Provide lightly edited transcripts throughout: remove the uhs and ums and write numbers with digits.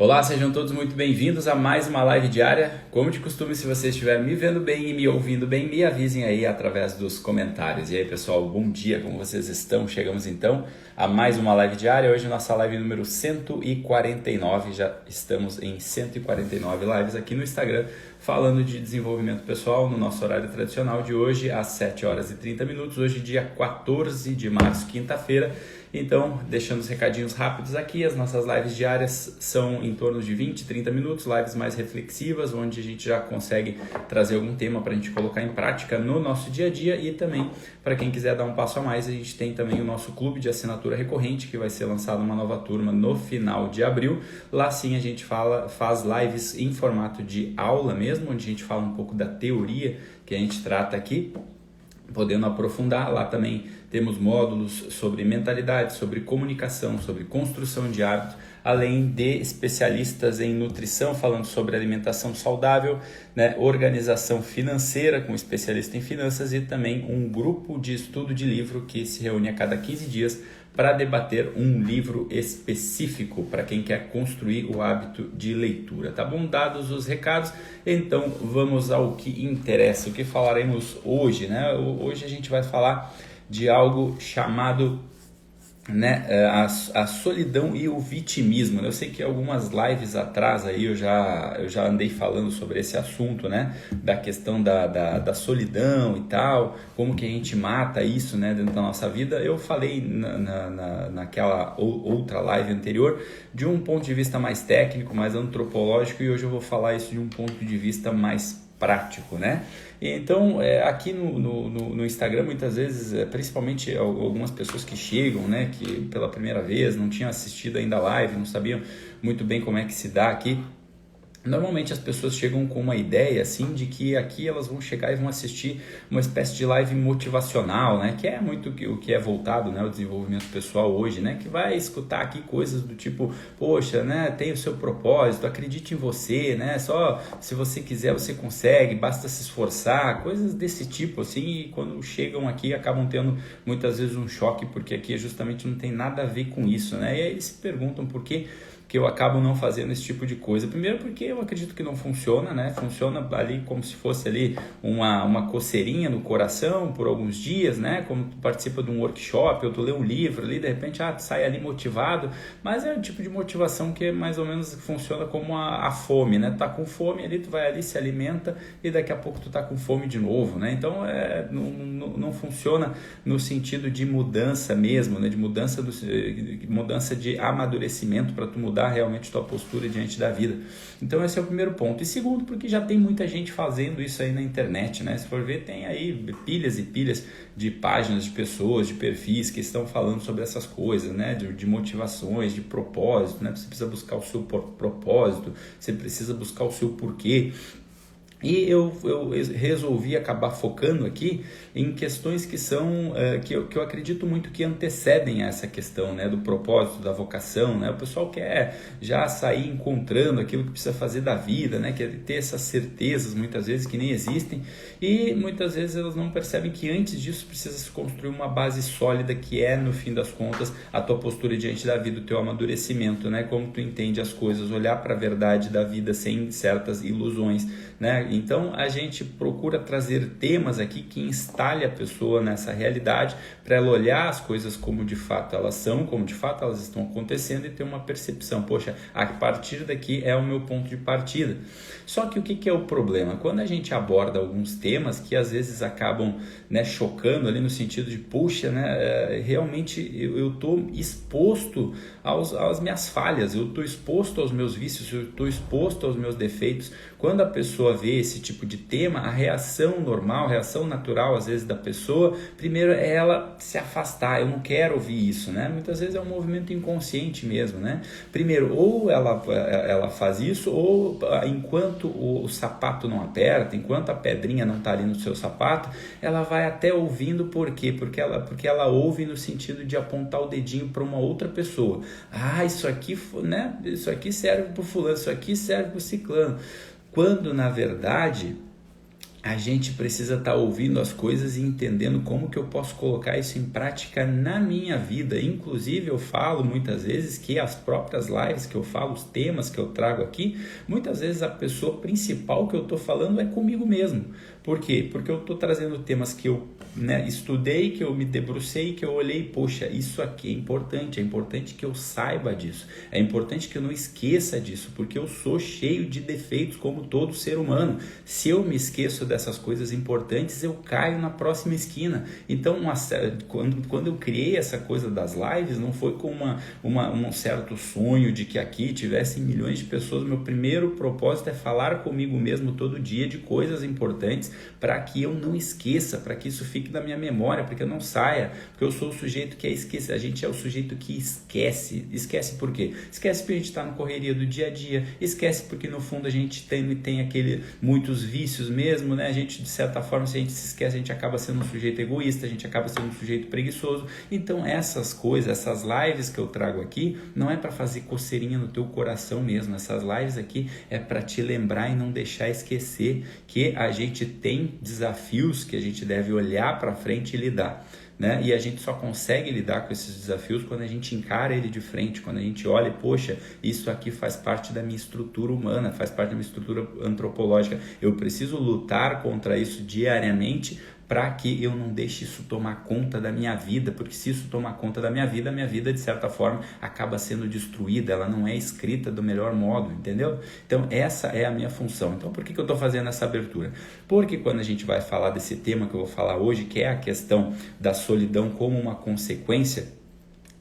Olá, sejam todos muito bem-vindos a mais uma live diária. Como de costume, se você estiver me vendo bem e me ouvindo bem, me avisem aí através dos comentários. E aí, pessoal, bom dia, como vocês estão? Chegamos então a mais uma live diária. Hoje nossa live número 149, já estamos em 149 lives aqui no Instagram, falando de desenvolvimento pessoal no nosso horário tradicional de hoje, às 7 horas e 30 minutos, hoje dia 14 de março, quinta-feira. Então, deixando os recadinhos rápidos aqui, as nossas lives diárias são em torno de 20, 30 minutos, lives mais reflexivas, onde a gente já consegue trazer algum tema para a gente colocar em prática no nosso dia a dia. E também, para quem quiser dar um passo a mais, a gente tem também o nosso clube de assinatura recorrente, que vai ser lançado uma nova turma no final de abril. Lá sim a gente faz lives em formato de aula mesmo, onde a gente fala um pouco da teoria que a gente trata aqui, podendo aprofundar. Lá também temos módulos sobre mentalidade, sobre comunicação, sobre construção de hábitos, além de especialistas em nutrição, falando sobre alimentação saudável, né, organização financeira, com especialista em finanças, e também um grupo de estudo de livro que se reúne a cada 15 dias para debater um livro específico para quem quer construir o hábito de leitura. Tá bom? Dados os recados, então vamos ao que interessa, o que falaremos hoje, né? Hoje a gente vai falar de algo chamado, né, a solidão e o vitimismo. Eu sei que algumas lives atrás aí eu já andei falando sobre esse assunto, né, da questão da solidão e tal, como que a gente mata isso, né, dentro da nossa vida. Eu falei naquela outra live anterior de um ponto de vista mais técnico, mais antropológico, e hoje eu vou falar isso de um ponto de vista mais prático, né? Então, aqui no Instagram, muitas vezes, principalmente algumas pessoas que chegam, né, que pela primeira vez não tinham assistido ainda a live, não sabiam muito bem como é que se dá aqui. Normalmente as pessoas chegam com uma ideia assim de que aqui elas vão chegar e vão assistir uma espécie de live motivacional, né? Que é muito o que é voltado, né, ao desenvolvimento pessoal hoje, né? Que vai escutar aqui coisas do tipo, poxa, né, tem o seu propósito, acredite em você, né? Só se você quiser você consegue, basta se esforçar, coisas desse tipo assim. E quando chegam aqui acabam tendo muitas vezes um choque, porque aqui justamente não tem nada a ver com isso, né? E aí eles se perguntam por que eu acabo não fazendo esse tipo de coisa. Primeiro porque eu acredito que não funciona, né? Funciona ali como se fosse ali uma coceirinha no coração por alguns dias, né? Como tu participa de um workshop, ou tu lê um livro ali, de repente tu sai ali motivado, mas é um tipo de motivação que mais ou menos funciona como a fome, né? Tu tá com fome ali, tu vai ali, se alimenta e daqui a pouco tu tá com fome de novo, né? Então não funciona no sentido de mudança mesmo, né? De mudança de amadurecimento para tu mudar realmente tua postura diante da vida. Então esse é o primeiro ponto. E segundo, porque já tem muita gente fazendo isso aí na internet, né? Se for ver, tem aí pilhas e pilhas de páginas de pessoas, de perfis que estão falando sobre essas coisas, né? De motivações, de propósito, né? Você precisa buscar o seu propósito, você precisa buscar o seu porquê. E eu resolvi acabar focando aqui em questões que são, que eu acredito muito que antecedem essa questão, né, do propósito, da vocação, né? O pessoal quer já sair encontrando aquilo que precisa fazer da vida, né? Quer ter essas certezas muitas vezes que nem existem, e muitas vezes elas não percebem que antes disso precisa se construir uma base sólida, que é, no fim das contas, a tua postura diante da vida, o teu amadurecimento, né? Como tu entende as coisas, olhar para a verdade da vida sem certas ilusões, né? Então a gente procura trazer temas aqui que instalem a pessoa nessa realidade, para ela olhar as coisas como de fato elas são, como de fato elas estão acontecendo, e ter uma percepção, poxa, a partir daqui é o meu ponto de partida. Só que o que é o problema? Quando a gente aborda alguns temas que às vezes acabam, né, chocando ali no sentido de, puxa, né, realmente eu estou exposto às minhas falhas, eu estou exposto aos meus vícios, eu estou exposto aos meus defeitos. Quando a pessoa vê esse tipo de tema, a reação normal, a reação natural às vezes da pessoa, primeiro é ela se afastar. Eu não quero ouvir isso, né? Muitas vezes é um movimento inconsciente mesmo, né? Primeiro, ou ela faz isso, ou enquanto o sapato não aperta, enquanto a pedrinha não está ali no seu sapato, ela vai até ouvindo. Por quê? Porque ela ouve no sentido de apontar o dedinho para uma outra pessoa. Ah, isso aqui, né? Isso aqui serve para o fulano, isso aqui serve para o ciclano. Quando, na verdade, a gente precisa estar ouvindo as coisas e entendendo como que eu posso colocar isso em prática na minha vida. Inclusive, eu falo muitas vezes que as próprias lives que eu falo, os temas que eu trago aqui, muitas vezes a pessoa principal que eu estou falando é comigo mesmo. Por quê? Porque eu estou trazendo temas que eu estudei, que eu me debrucei, que eu olhei, poxa, isso aqui é importante que eu saiba disso, é importante que eu não esqueça disso, porque eu sou cheio de defeitos como todo ser humano. Se eu me esqueço dessas coisas importantes, eu caio na próxima esquina. Então, quando eu criei essa coisa das lives, não foi com um certo sonho de que aqui tivessem milhões de pessoas. Meu primeiro propósito é falar comigo mesmo todo dia de coisas importantes, para que eu não esqueça, para que isso fique na minha memória, para que eu não saia, porque eu sou o sujeito que esquece. A gente é o sujeito que esquece por quê? Esquece porque a gente está na correria do dia a dia, esquece porque no fundo a gente tem muitos vícios mesmo, né? A gente, de certa forma, se a gente se esquece, a gente acaba sendo um sujeito egoísta, a gente acaba sendo um sujeito preguiçoso. Então essas coisas, essas lives que eu trago aqui, não é para fazer coceirinha no teu coração mesmo. Essas lives aqui é para te lembrar e não deixar esquecer que a gente tem desafios que a gente deve olhar para frente e lidar, né? E a gente só consegue lidar com esses desafios quando a gente encara ele de frente, quando a gente olha e, poxa, isso aqui faz parte da minha estrutura humana, faz parte da minha estrutura antropológica. Eu preciso lutar contra isso diariamente para que eu não deixe isso tomar conta da minha vida, porque se isso tomar conta da minha vida, de certa forma, acaba sendo destruída, ela não é escrita do melhor modo, entendeu? Então, essa é a minha função. Então, por que eu estou fazendo essa abertura? Porque quando a gente vai falar desse tema que eu vou falar hoje, que é a questão da solidão como uma consequência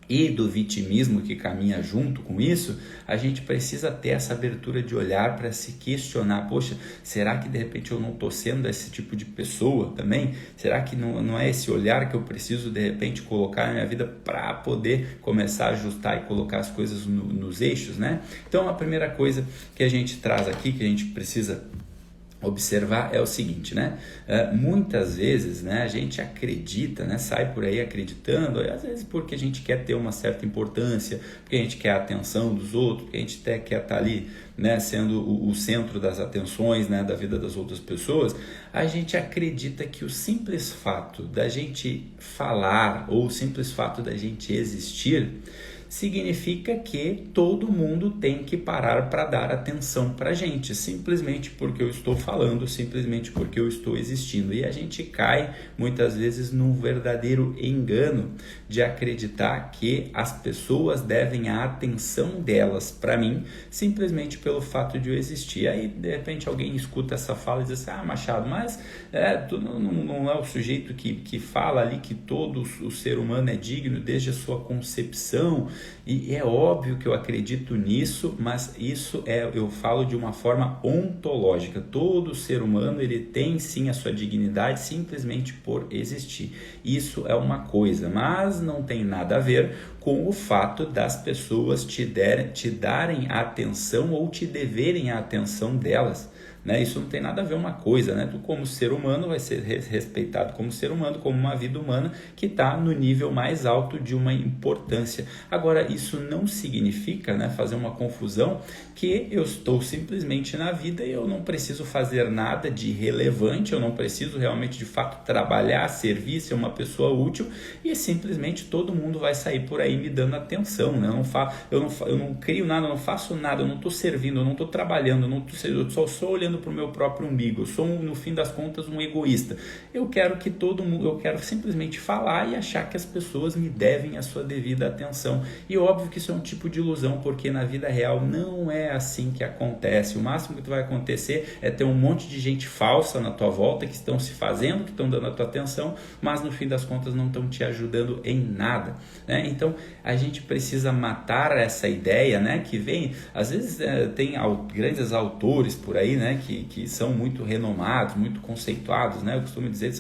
e do vitimismo que caminha junto com isso, a gente precisa ter essa abertura de olhar para se questionar, poxa, será que de repente eu não estou sendo esse tipo de pessoa também? Será que não é esse olhar que eu preciso de repente colocar na minha vida para poder começar a ajustar e colocar as coisas nos eixos, né? Então a primeira coisa que a gente traz aqui, que a gente precisa observar é o seguinte, né? Muitas vezes, né, a gente acredita, né, sai por aí acreditando, às vezes porque a gente quer ter uma certa importância, porque a gente quer a atenção dos outros, porque a gente até quer estar ali, né, sendo o centro das atenções, né, da vida das outras pessoas. A gente acredita que o simples fato da gente falar ou o simples fato da gente existir significa que todo mundo tem que parar para dar atenção para a gente, simplesmente porque eu estou falando, simplesmente porque eu estou existindo. E a gente cai muitas vezes num verdadeiro engano de acreditar que as pessoas devem a atenção delas para mim, simplesmente pelo fato de eu existir. Aí de repente alguém escuta essa fala e diz assim, Machado, mas tu não é o sujeito que fala ali que todo o ser humano é digno desde a sua concepção. E é óbvio que eu acredito nisso, mas eu falo de uma forma ontológica. Todo ser humano ele tem sim a sua dignidade simplesmente por existir. Isso é uma coisa, mas não tem nada a ver com o fato das pessoas te darem a atenção ou te deverem a atenção delas. Né? Isso não tem nada a ver uma coisa, né? Tu como ser humano vai ser respeitado como ser humano, como uma vida humana que está no nível mais alto de uma importância. Agora, isso não significa, né, fazer uma confusão que eu estou simplesmente na vida e eu não preciso fazer nada de relevante, eu não preciso realmente de fato trabalhar, servir, ser uma pessoa útil e simplesmente todo mundo vai sair por aí me dando atenção, né? Eu não crio nada, eu não faço nada, eu não estou servindo, eu não estou trabalhando, eu só estou olhando para o meu próprio umbigo, eu sou no fim das contas um egoísta. Eu quero simplesmente falar e achar que as pessoas me devem a sua devida atenção. E óbvio que isso é um tipo de ilusão, porque na vida real não é assim que acontece. O máximo que vai acontecer é ter um monte de gente falsa na tua volta que estão se fazendo, que estão dando a tua atenção, mas no fim das contas não estão te ajudando em nada, né? Então a gente precisa matar essa ideia, né, que vem, às vezes tem grandes autores por aí, né, que são muito renomados, muito conceituados, né? Eu costumo dizer,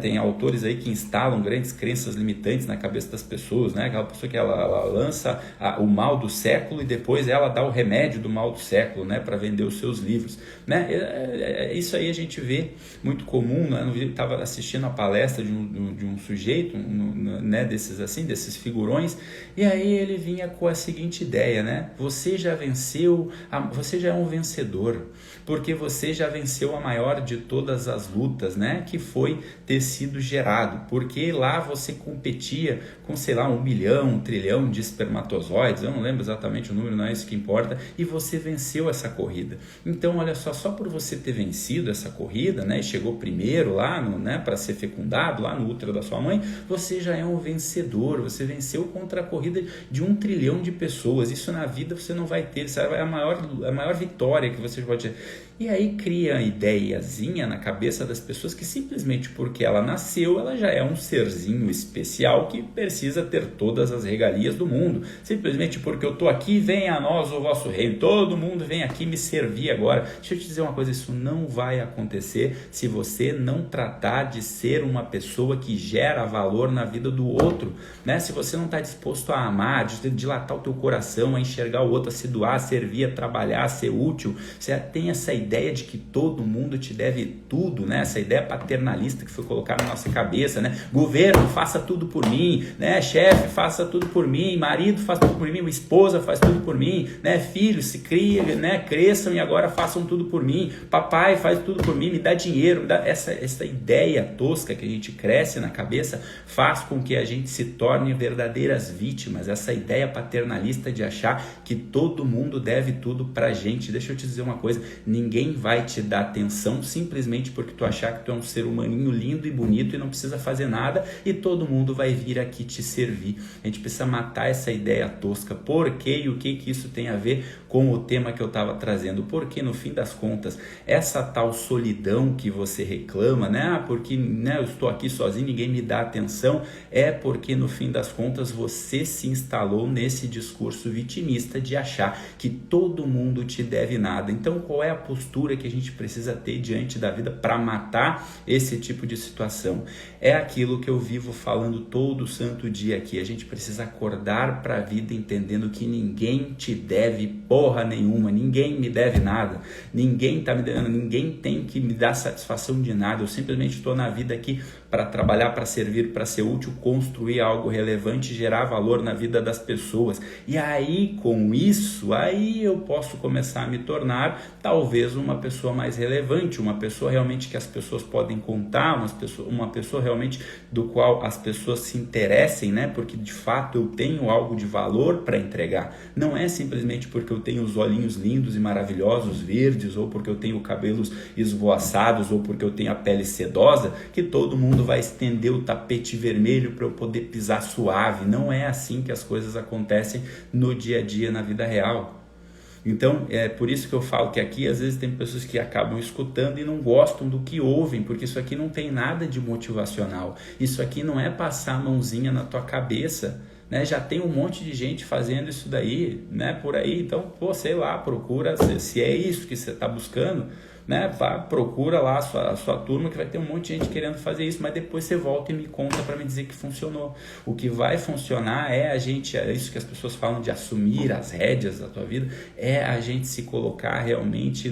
tem autores aí que instalam grandes crenças limitantes na cabeça das pessoas, né? Aquela pessoa que ela lança o mal do século e depois ela dá o remédio do mal do século, né, para vender os seus livros, né? Isso aí a gente vê muito comum, né? Eu estava assistindo a palestra de um sujeito, né, desses figurões, milhões. E aí ele vinha com a seguinte ideia, né? Você já venceu, você já é um vencedor, porque você já venceu a maior de todas as lutas, né? Que foi ter sido gerado, porque lá você competia com, sei lá, 1 bilhão, 1 trilhão de espermatozoides, eu não lembro exatamente o número, não é isso que importa, e você venceu essa corrida. Então, olha só por você ter vencido essa corrida, né? E chegou primeiro lá, né? Para ser fecundado lá no útero da sua mãe, você já é um vencedor, você venceu contra a corrida de 1 trilhão de pessoas. Isso na vida você não vai ter, isso é a maior vitória que você pode ter. E aí cria a ideiazinha na cabeça das pessoas que simplesmente porque ela nasceu, ela já é um serzinho especial que precisa ter todas as regalias do mundo. Simplesmente porque eu estou aqui, venha a nós o vosso reino, todo mundo vem aqui me servir agora. Deixa eu te dizer uma coisa, isso não vai acontecer se você não tratar de ser uma pessoa que gera valor na vida do outro, né? Se você não está disposto a amar, de dilatar o teu coração, a enxergar o outro, a se doar, a servir, a trabalhar, a ser útil, você tem essa ideia de que todo mundo te deve tudo, né? Essa ideia paternalista que foi colocada na nossa cabeça, né? Governo, faça tudo por mim, né? Chefe, faça tudo por mim, marido, faça tudo por mim, esposa, faz tudo por mim, né? Filhos, se criem, né? Cresçam e agora façam tudo por mim, papai, faz tudo por mim, me dá dinheiro, me dá... Essa ideia tosca que a gente cresce na cabeça faz com que a gente se torne verdadeiras vítimas, essa ideia paternalista de achar que todo mundo deve tudo pra gente. Deixa eu te dizer uma coisa, ninguém vai te dar atenção simplesmente porque tu achar que tu é um ser humaninho lindo e bonito e não precisa fazer nada e todo mundo vai vir aqui te servir. A gente precisa matar essa ideia tosca. Por quê? E o que isso tem a ver com o tema que eu estava trazendo? Porque no fim das contas, essa tal solidão que você reclama, né? Porque, né, eu estou aqui sozinho, ninguém me dá atenção, é porque no fim das contas você se instalou nesse discurso vitimista de achar que todo mundo te deve nada. Então, qual é a postura que a gente precisa ter diante da vida para matar esse tipo de situação? É aquilo que eu vivo falando todo santo dia aqui. A gente precisa acordar para a vida entendendo que ninguém te deve porra nenhuma, ninguém me deve nada, ninguém tá me devendo, ninguém tem que me dar satisfação de nada. Eu simplesmente estou na vida aqui para trabalhar, para servir, para ser útil, construir algo relevante, gerar valor na vida das pessoas. E aí, com isso, aí eu posso começar a me tornar talvez uma pessoa mais relevante, uma pessoa realmente que as pessoas podem contar, uma pessoa realmente do qual as pessoas se interessem, né? Porque de fato eu tenho algo de valor para entregar. Não é simplesmente porque eu tenho os olhinhos lindos e maravilhosos, verdes, ou porque eu tenho cabelos esvoaçados, ou porque eu tenho a pele sedosa, que todo mundo vai estender o tapete vermelho para eu poder pisar suave. Não é assim que as coisas acontecem no dia a dia, na vida real. Então, é por isso que eu falo que aqui, às vezes, tem pessoas que acabam escutando e não gostam do que ouvem, porque isso aqui não tem nada de motivacional. Isso aqui não é passar a mãozinha na tua cabeça, né? Já tem um monte de gente fazendo isso daí, né? Por aí. Então, sei lá, procura, se é isso que você está buscando, né? Procura lá a sua turma, que vai ter um monte de gente querendo fazer isso, mas depois você volta e me conta para me dizer que funcionou. O que vai funcionar é isso que as pessoas falam de assumir as rédeas da tua vida, é a gente se colocar realmente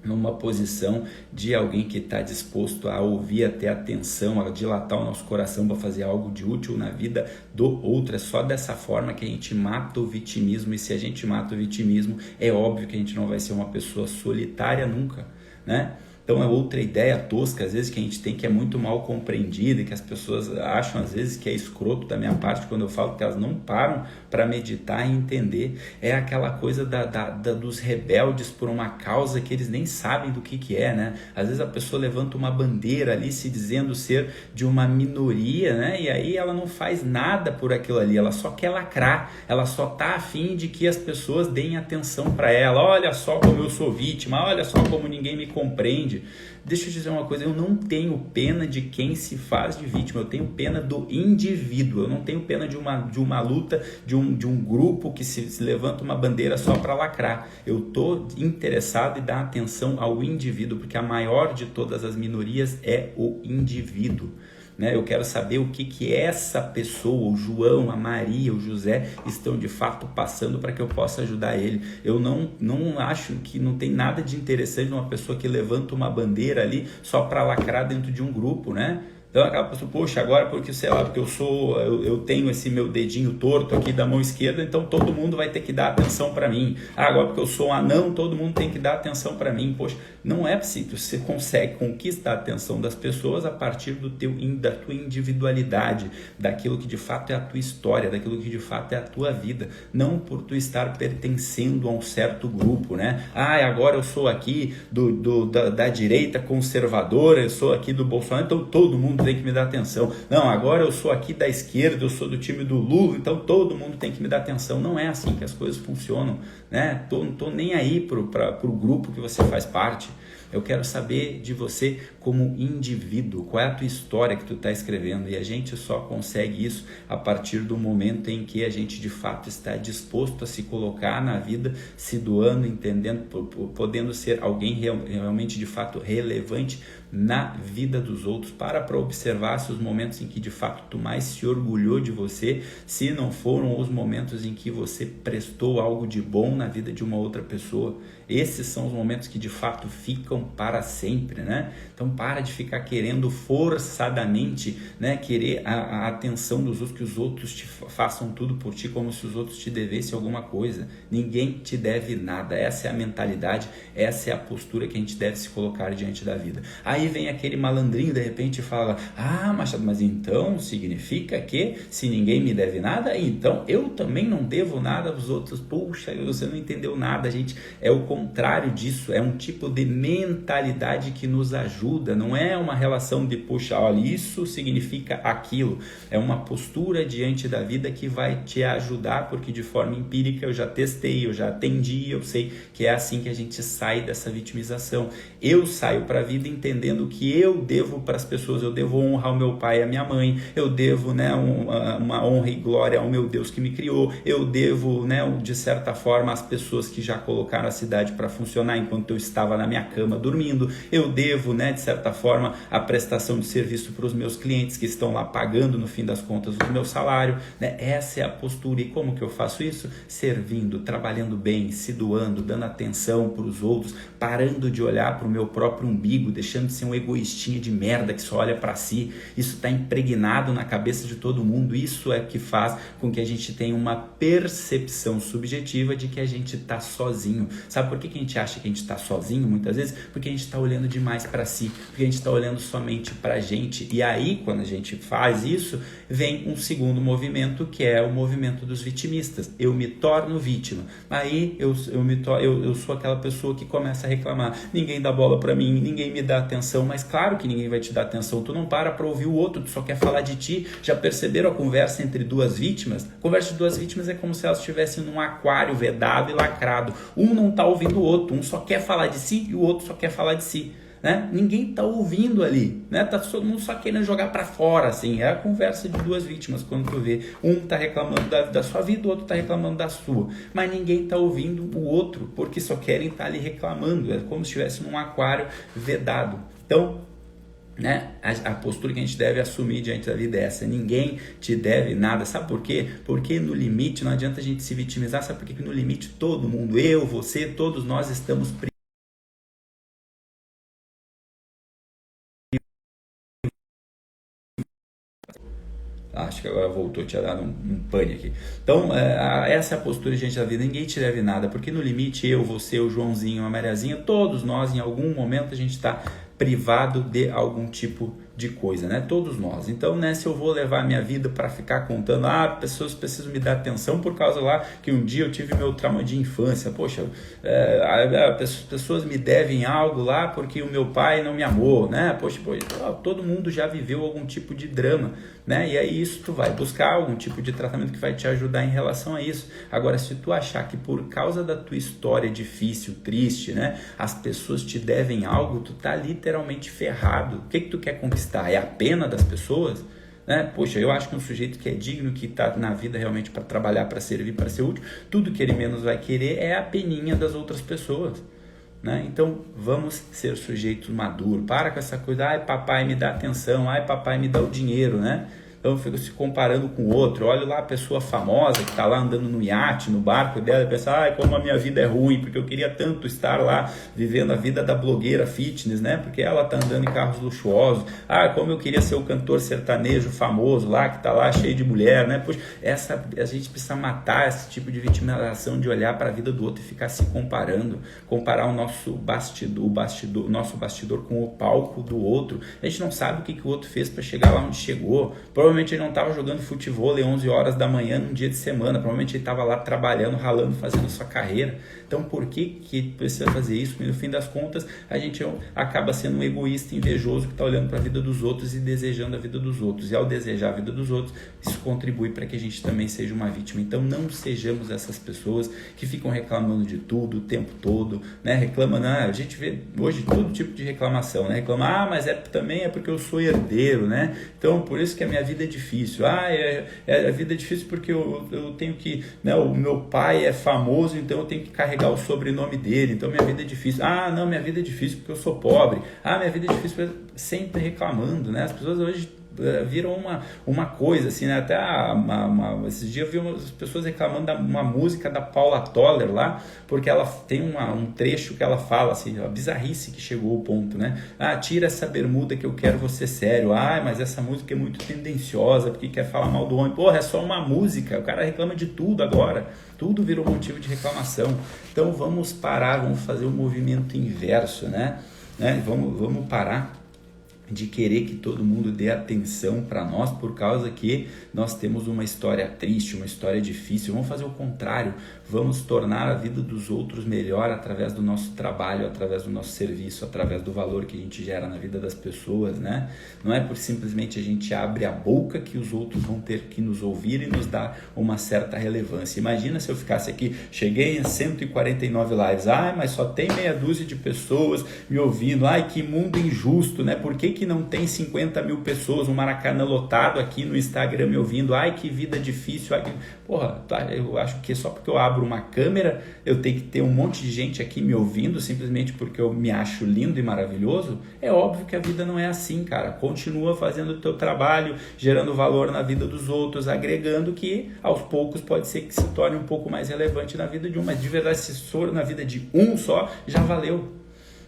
numa posição de alguém que está disposto a ouvir, a ter atenção, a dilatar o nosso coração para fazer algo de útil na vida do outro. É só dessa forma que a gente mata o vitimismo, e se a gente mata o vitimismo, é óbvio que a gente não vai ser uma pessoa solitária nunca, né? Então é outra ideia tosca, às vezes, que a gente tem, que é muito mal compreendida, e que as pessoas acham, às vezes, que é escroto da minha parte quando eu falo que elas não param para meditar e entender. É aquela coisa dos rebeldes por uma causa que eles nem sabem do que é, né? Às vezes a pessoa levanta uma bandeira ali se dizendo ser de uma minoria, né? E aí ela não faz nada por aquilo ali, ela só quer lacrar, ela só tá afim de que as pessoas deem atenção para ela. Olha só como eu sou vítima, olha só como ninguém me compreende. Deixa eu dizer uma coisa, eu não tenho pena de quem se faz de vítima, eu tenho pena do indivíduo, eu não tenho pena de uma luta, de um grupo que se levanta uma bandeira só para lacrar. Eu estou interessado em dar atenção ao indivíduo, porque a maior de todas as minorias é o indivíduo. Né? Eu quero saber o que essa pessoa, o João, a Maria, o José, estão de fato passando para que eu possa ajudar ele. Eu não acho que não tem nada de interessante numa pessoa que levanta uma bandeira ali só para lacrar dentro de um grupo, né? Então aquela pessoa, poxa, agora porque, sei lá, porque eu tenho esse meu dedinho torto aqui da mão esquerda, então todo mundo vai ter que dar atenção para mim. Agora porque eu sou um anão, todo mundo tem que dar atenção para mim. Poxa, não é possível. Você consegue conquistar a atenção das pessoas a partir da tua individualidade, daquilo que de fato é a tua história, daquilo que de fato é a tua vida, não por tu estar pertencendo a um certo grupo, né? Agora eu sou aqui da direita conservadora, eu sou aqui do Bolsonaro, então todo mundo tem que me dar atenção. Não, agora eu sou aqui da esquerda, eu sou do time do Lula, então todo mundo tem que me dar atenção. Não é assim que as coisas funcionam, né? Não tô nem aí pro grupo que você faz parte. Eu quero saber de você como indivíduo, qual é a tua história que tu está escrevendo, e a gente só consegue isso a partir do momento em que a gente de fato está disposto a se colocar na vida, se doando, entendendo, podendo ser alguém realmente de fato relevante na vida dos outros, para observar se os momentos em que de fato tu mais se orgulhou de você, se não foram os momentos em que você prestou algo de bom na vida de uma outra pessoa. Esses são os momentos que de fato ficam para sempre, né? Então para de ficar querendo forçadamente, né, querer a atenção dos outros, que os outros te façam tudo por ti, como se os outros te devessem alguma coisa. Ninguém te deve nada. Essa é a mentalidade, essa é a postura que a gente deve se colocar diante da vida. Aí vem aquele malandrinho de repente e fala: Machado, mas então significa que se ninguém me deve nada, então eu também não devo nada aos outros. Puxa, você não entendeu nada, gente. É o contrário disso, é um tipo de mentalidade que nos ajuda, não é uma relação de, puxa, olha, isso significa aquilo. É uma postura diante da vida que vai te ajudar, porque de forma empírica eu já testei, eu já atendi, eu sei que é assim que a gente sai dessa vitimização. Eu saio para a vida entendendo que eu devo para as pessoas, eu devo honrar o meu pai e a minha mãe, eu devo, né, uma honra e glória ao meu Deus que me criou, eu devo, né, de certa forma, às pessoas que já colocaram a cidade para funcionar enquanto eu estava na minha cama dormindo, eu devo, né, de certa forma, a prestação de serviço para os meus clientes que estão lá pagando no fim das contas o meu salário, né? Essa é a postura. E como que eu faço isso? Servindo, trabalhando bem, se doando, dando atenção para os outros, parando de olhar para o meu próprio umbigo, deixando de ser um egoístinha de merda que só olha para si. Isso está impregnado na cabeça de todo mundo. Isso é que faz com que a gente tenha uma percepção subjetiva de que a gente está sozinho. Sabe por que a gente acha que a gente está sozinho muitas vezes? Porque a gente está olhando demais para si, porque a gente está olhando somente para a gente. E aí, quando a gente faz isso, vem um segundo movimento, que é o movimento dos vitimistas. Eu me torno vítima. Aí eu sou aquela pessoa que começa a reclamar. Ninguém dá bola para mim, ninguém me dá atenção. Mas claro que ninguém vai te dar atenção. Tu não para ouvir o outro, tu só quer falar de ti. Já perceberam a conversa entre duas vítimas? A conversa de duas vítimas é como se elas estivessem num aquário vedado e lacrado. Um não está ouvindo o outro, um só quer falar de si e o outro só quer falar de si. Né? Ninguém está ouvindo ali, né? Tá todo mundo só querendo jogar para fora, assim. É a conversa de duas vítimas, quando tu vê, um está reclamando da sua vida, o outro está reclamando da sua, mas ninguém está ouvindo o outro, porque só querem estar ali reclamando. É como se estivesse num aquário vedado. Então, né, a postura que a gente deve assumir diante da vida é essa: ninguém te deve nada. Sabe por quê? Porque no limite não adianta a gente se vitimizar. Sabe por quê? Porque no limite todo mundo, eu, você, todos nós estamos acho que agora voltou, tinha dado um pane aqui. Então, essa é a postura diante da vida. Ninguém te deve nada, porque no limite eu, você, o Joãozinho, a Mariazinha, todos nós, em algum momento, a gente está privado de algum tipo de coisa, né? Todos nós. Então, né, se eu vou levar a minha vida para ficar contando, pessoas precisam me dar atenção por causa lá que um dia eu tive meu trauma de infância. Poxa, as pessoas me devem algo lá porque o meu pai não me amou, né? Poxa, todo mundo já viveu algum tipo de drama, né? E aí isso tu vai buscar algum tipo de tratamento que vai te ajudar em relação a isso. Agora, se tu achar que por causa da tua história difícil, triste, né, as pessoas te devem algo, tu tá literalmente ferrado. O que tu quer conquistar? É a pena das pessoas? Né? Poxa, eu acho que um sujeito que é digno, que está na vida realmente para trabalhar, para servir, para ser útil, tudo que ele menos vai querer é a peninha das outras pessoas. Né? Então vamos ser sujeitos maduros. Para com essa coisa, papai me dá atenção, papai me dá o dinheiro, né? eu fico se comparando com o outro, olho lá a pessoa famosa que está lá andando no iate, no barco dela, e pensa, ai, como a minha vida é ruim, porque eu queria tanto estar lá vivendo a vida da blogueira fitness, né? Porque ela está andando em carros luxuosos, como eu queria ser o cantor sertanejo famoso lá, que está lá cheio de mulher, né? Poxa, a gente precisa matar esse tipo de vitimização de olhar para a vida do outro e ficar se comparando, comparar o nosso bastidor com o palco do outro. A gente não sabe o que o outro fez para chegar lá onde chegou. Provavelmente ele não estava jogando futebol às 11 horas da manhã num dia de semana, provavelmente ele estava lá trabalhando, ralando, fazendo a sua carreira. Então por que precisa fazer isso? E no fim das contas a gente acaba sendo um egoísta, invejoso, que está olhando para a vida dos outros e desejando a vida dos outros, e ao desejar a vida dos outros, isso contribui para que a gente também seja uma vítima. Então não sejamos essas pessoas que ficam reclamando de tudo o tempo todo, né? Reclamando, a gente vê hoje todo tipo de reclamação, né? Reclama, mas também é porque eu sou herdeiro, né? Então por isso que a minha vida é difícil. A vida é difícil porque eu tenho que, né? O meu pai é famoso, então eu tenho que carregar o sobrenome dele, então minha vida é difícil. Não, minha vida é difícil porque eu sou pobre. Minha vida é difícil, sempre reclamando, né? As pessoas hoje viram uma coisa assim, né? Até esses dias eu vi as pessoas reclamando de uma música da Paula Toller lá, porque ela tem um trecho que ela fala assim, a bizarrice que chegou ao ponto, né? Tira essa bermuda que eu quero você sério. Mas essa música é muito tendenciosa porque quer falar mal do homem. Porra, é só uma música, o cara reclama de tudo agora, tudo virou motivo de reclamação. Então vamos parar, vamos fazer um movimento inverso, né? Vamos parar de querer que todo mundo dê atenção para nós por causa que nós temos uma história triste, uma história difícil. Vamos fazer o contrário, vamos tornar a vida dos outros melhor através do nosso trabalho, através do nosso serviço, através do valor que a gente gera na vida das pessoas, né? Não é por simplesmente a gente abre a boca que os outros vão ter que nos ouvir e nos dar uma certa relevância. Imagina se eu ficasse aqui, cheguei em 149 lives, mas só tem meia dúzia de pessoas me ouvindo, que mundo injusto, né? Por que não tem 50 mil pessoas, um Maracanã lotado aqui no Instagram me ouvindo? Que vida difícil. Eu acho que só porque eu abro uma câmera eu tenho que ter um monte de gente aqui me ouvindo simplesmente porque eu me acho lindo e maravilhoso? É óbvio que a vida não é assim, cara. Continua fazendo o teu trabalho, gerando valor na vida dos outros, agregando, que aos poucos pode ser que se torne um pouco mais relevante na vida de um, mas de verdade, se for na vida de um só, já valeu.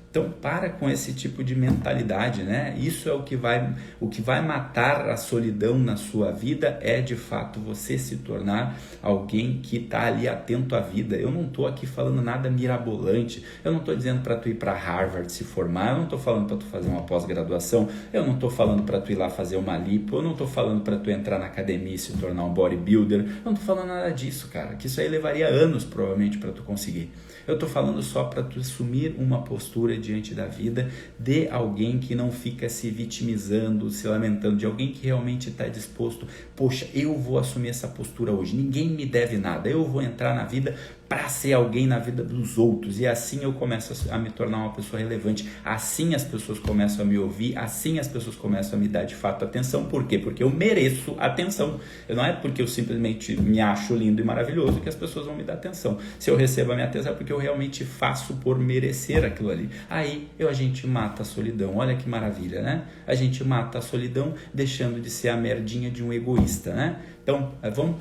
Então para com esse tipo de mentalidade, né? Isso é o que vai matar a solidão na sua vida, é de fato você se tornar alguém que está ali atento à vida. Eu não estou aqui falando nada mirabolante, eu não estou dizendo para tu ir para Harvard se formar, eu não estou falando para tu fazer uma pós-graduação, eu não estou falando para tu ir lá fazer uma lipo, eu não estou falando para tu entrar na academia e se tornar um bodybuilder, eu não estou falando nada disso, cara, que isso aí levaria anos provavelmente para tu conseguir. Eu estou falando só para tu assumir uma postura diante da vida de alguém que não fica se vitimizando, se lamentando, de alguém que realmente está disposto, poxa, eu vou assumir essa postura hoje, ninguém me deve nada, eu vou entrar na vida para ser alguém na vida dos outros, e assim eu começo a me tornar uma pessoa relevante, assim as pessoas começam a me ouvir, assim as pessoas começam a me dar de fato atenção. Por quê? Porque eu mereço atenção, não é porque eu simplesmente me acho lindo e maravilhoso que as pessoas vão me dar atenção. Se eu recebo a minha atenção é porque eu realmente faço por merecer aquilo ali. Aí a gente mata a solidão. Olha que maravilha, né? A gente mata a solidão deixando de ser a merdinha de um egoísta, né? Então, vamos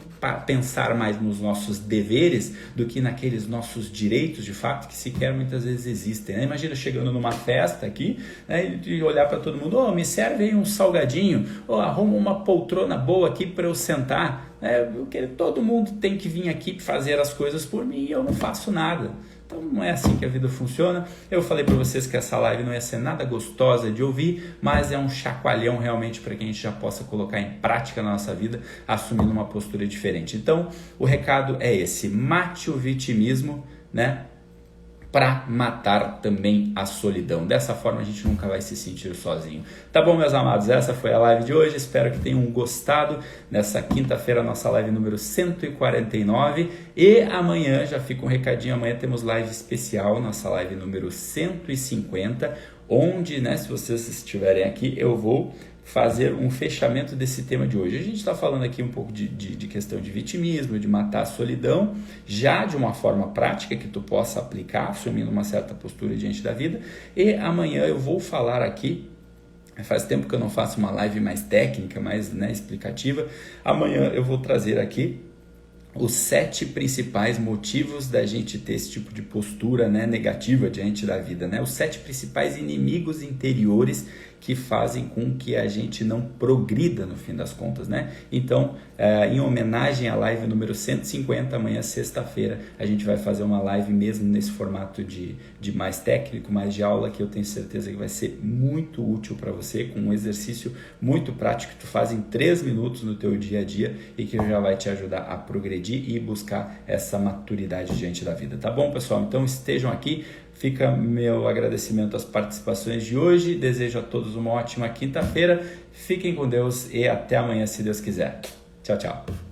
pensar mais nos nossos deveres do que naqueles nossos direitos, de fato, que sequer muitas vezes existem, né? Imagina chegando numa festa aqui, né, e olhar para todo mundo, me serve aí um salgadinho, arruma uma poltrona boa aqui para eu sentar. Todo mundo tem que vir aqui fazer as coisas por mim e eu não faço nada. Então não é assim que a vida funciona. Eu falei para vocês que essa live não ia ser nada gostosa de ouvir, mas é um chacoalhão realmente para que a gente já possa colocar em prática na nossa vida, assumindo uma postura diferente. Então o recado é esse: mate o vitimismo, né? Para matar também a solidão. Dessa forma a gente nunca vai se sentir sozinho. Tá bom, meus amados? Essa foi a live de hoje. Espero que tenham gostado. Nessa quinta-feira, nossa live número 149. E amanhã, já fica um recadinho, amanhã temos live especial, nossa live número 150, onde, né, se vocês estiverem aqui, eu vou fazer um fechamento desse tema de hoje. A gente está falando aqui um pouco de questão de vitimismo, de matar a solidão, já de uma forma prática que tu possa aplicar, assumindo uma certa postura diante da vida. E amanhã eu vou falar aqui Faz tempo que eu não faço uma live mais técnica, mais, né, explicativa. Amanhã eu vou trazer aqui os 7 principais motivos da gente ter esse tipo de postura, né, negativa diante da vida, né? Os 7 principais inimigos interiores que fazem com que a gente não progrida no fim das contas, né? Então, em homenagem à live número 150, amanhã, sexta-feira, a gente vai fazer uma live mesmo nesse formato de mais técnico, mais de aula, que eu tenho certeza que vai ser muito útil para você, com um exercício muito prático que tu faz em 3 minutos no teu dia a dia e que já vai te ajudar a progredir e buscar essa maturidade diante da vida, tá bom, pessoal? Então estejam aqui. Fica meu agradecimento às participações de hoje. Desejo a todos uma ótima quinta-feira. Fiquem com Deus e até amanhã, se Deus quiser. Tchau, tchau.